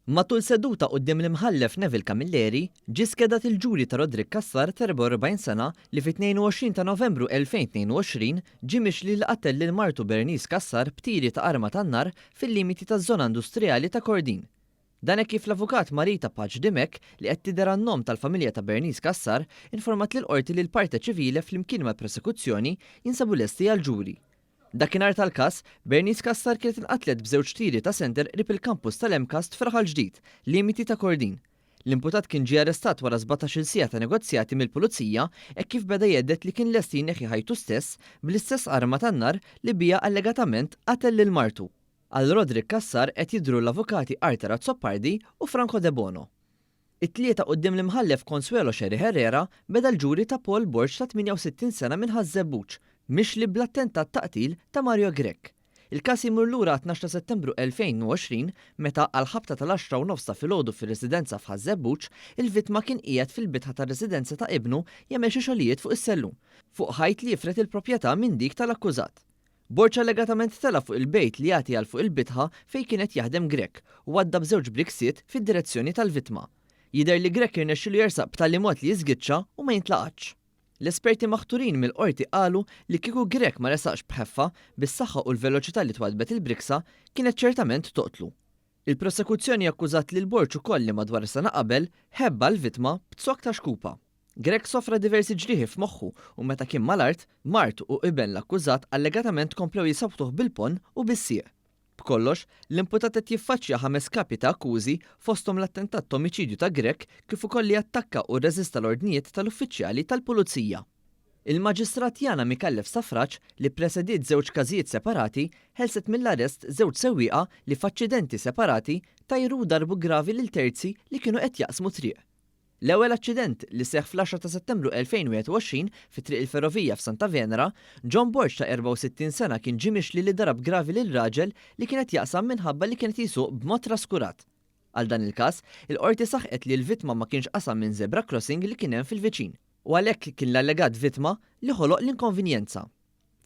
Matul seduta quddiem l-imħallef Neville Camilleri, ġie skedat il-ġuri ta' Rodrik Kassar ta' 44 sena li fit-22 ta' Novembru 2022 ġie mixli li qattel lil martu Bernice Kassar b'tiri ta' arma tan-nar fil-limiti taż-żona industrijali ta' Kordin. Dan hekk kif l-avukat Marita Paċ Dimek li qed tidher għan-nom tal-familja ta' Bernice Kassar informat lill-qorti li l-parti ċivili flimkien mal-prosekuzzjoni jinsabu lesti għall-ġuri. Dakinhar tal-każ, Bernice Kassar kienet inqatlet b'żewġ tiri ta' senter rib il-kampus tal-Emkast f'Raħal Ġdid, limiti ta' Kordin. L-imputat kien ġie arrestat wara 17-il siegħa ta' negozjati mill-pulizija hekk kif beda jgħeddet li kien lest jneħħi ħajtu stess bl-istess arma tan-nar li bija allegatament qatel lil martu. Għal Rodrik Kassar qed jidhru l-avukati Artera Zoppardi u Franco De Bono. It-tlieta quddiem l-imħallef Consuelo Xeri Herrera beda l-ġuri ta' Paul Borġ ta' 68 sena minn Ħażebbuġ mixli bl-attentat taqtil ta' Mario Grech. Il-każ imur lura 12 ta' Settembru 2020 meta għal ħabta tal-10:09 ta' filgħodu fir-residenza f'Ħażebbuġ il-vittma kien qiegħed fil-bitħa tar-residenza ta' ibnu jagħmel xi xogħlijiet fuq is-sellum, fuq ħajt li jifret il-proprjetà minn dik tal-akkużat. Borġ allegatament tela fuq il-bejt li jagħti għal fuq il-bitħa fejn kienet jaħdem Grech u għadda b'żewġ briksiet fid-direzzjoni tal-vittma. Jidher li Grech irnexxielu jersaq b'tali mod li jiżgiċċa u ma jintlaqatx. L-esperti maħturin mill-qorti qalu li kieku Grech ma resaqx bħeffa bis-saħħa u l-veloċità li twadbet il-briksa kienet ċertament toqtlu. Il-prosekuzzjoni akkużat lil Borġ ukoll li madwar sena qabel ħebba l-vittma b'tzok ta' xkupa. Grech sofra diversi ġrieħi f'moħħu u meta kien mal-art, martu u qibel l-akkużat allegatament komplew jisabtuh bil-pon u bis-sieq. B'kollox, l-imputat qed jiffaċċja 5 kapi ta' akkużi fosthom l-attentat ta' omiċidju ta' Grech kif ukoll li attakka u rreżista l-ordnijiet tal-uffiċjali tal-pulizija. Il-Maġistrat Jana Mikallef Safraċ li presediet żewġ każijiet separati ħelset mill-arrest żewġ sewwieqa li f'aċċidenti separati tajru darbu gravi lil terzi li kienu qed jaqsmu triq. L-ewwel aċċident li seħħ fl-10 ta' Settembru 2021 fit-triq il-ferrovija f'Santa Venera, John Borġ ta' 64 sena kien ġie mixli li darab gravi lil raġel li kienet jaqsam minħabba li kienet jisuq b'mod traskurat. Għal dan il-każ, il-qorti saħqet li l-vittma ma kienx qasam minn zebra crossing li kien hemm fil-viċin, u għalhekk kien l-allegat vittma li ħoloq l-inkonvenjenza.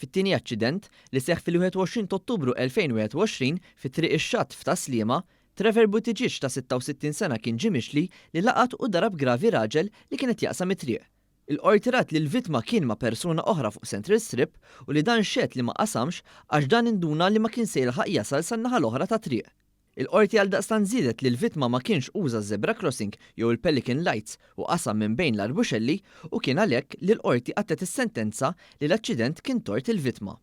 Fit-tieni aċċident li seħħ fil-21 ta' Ottubru 2021 fit-triq ix-Xatt f'Taslima, Trevor Buttigieg ta' 66 sena kien ġie mixli li laqat u darab gravi raġel li kienet jaqsam it-triq. Il-qorti rat li l-vittma kien ma' persuna oħra fuq Central Strip u li dan xedt li ma qasamx għax dan induna li ma kien se jilħaq jasal san-naħa l-oħra ta' triq. Il-qorti għaldaqstant żiedet li l-vittma ma kienx uża żebra crossing jew il-Pelican Lights u qasam minn bejn l-arbuxelli u kien għalhekk li l-qorti qattet is-sentenza li l-aċċident kien tort il-vittma.